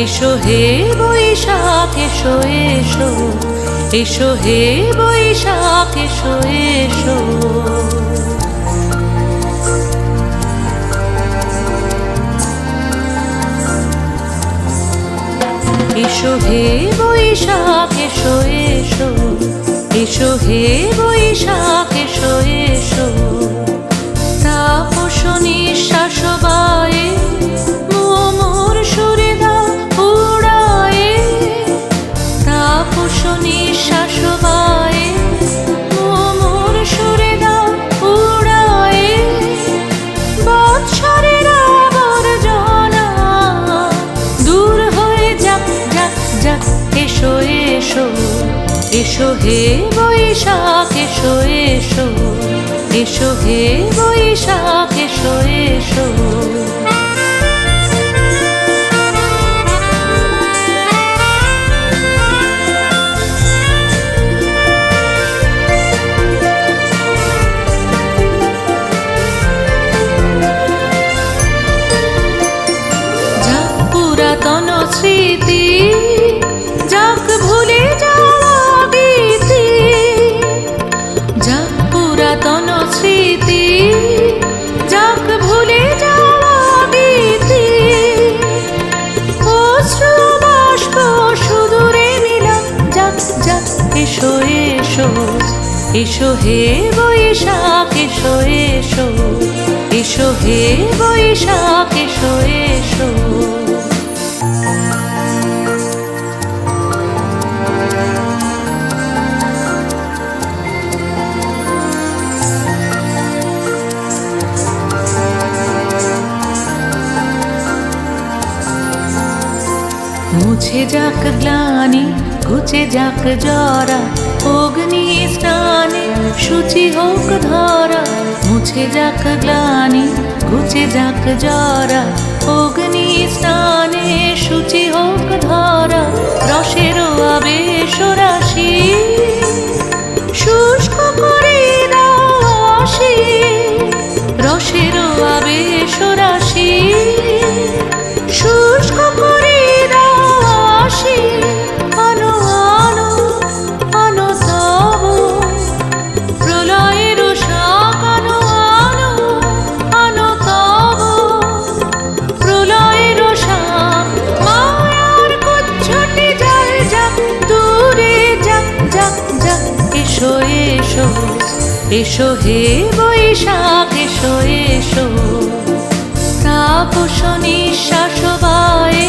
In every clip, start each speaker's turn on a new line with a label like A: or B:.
A: এসো হে বৈশাখ এসো এসো, এসো হে বৈশাখ এসো এসো। এসো হে বৈশাখ এসো এসো, এসো হে বৈশাখ এসো এসো। তাপস নিঃশ্বাস বায়ে মোর সুরে দাও উড়ায়ে, তাপস নিঃশ্বাস বায়ে মোর সুরে দাও উড়ায়ে। বৎসরের আবর্জনা দূর হয়ে যাক যাক যাক। এসো এসো, এসো হে বৈশাখ এসো এসো, এসো হে বৈশাখ এসো এসো। যাক পুরাতন স্মৃতি, যাক ভুলে যাওয়া গীতি, যাক পুরাতন স্মৃতি, যাক ভুলে যাওয়া গীতি। অশ্রু বাষ্প সুদূরে মিলাম যাক যাক। এসো এসো, এসো হে বৈশাখ এসো এসো, এসো হে বৈশাখ এসো এসো। মুছে যাক গ্লানি, ঘুচে যাক জরা, অগ্নি স্নানে শুচি হোক ধরা। মুছে যাক গ্লানি, ঘুচে যাক জরা, অগ্নি স্নানে শুচি হোক ধরা। রসের আবেশ রাশি শুষ্ক করে দাও আসি, রসের আবেশ রাশি শুষ্ক করে দাও আসি। আনো আনো আনো তব প্রলয়ের শাক, আনো আনো আনো তব প্রলয়ের শাক। মায়ার কুচ্ছটি যায় যাক দূরে যাক যাক যাক। এসো এসো, এসো হে বৈশাখ এসো এসো। তাপস নিঃশ্বাস বায়ে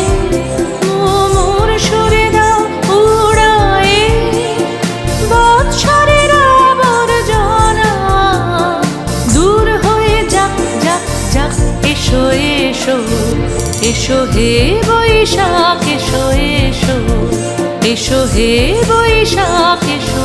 A: মোর সুরে দাও উড়ায়ে। বৎসরের আবর্জনা দূর হয়ে যাক যাক যাক। এসো এসো, এসো হে বৈশাখ এসো এসো, এসো হে বৈশাখ এসো।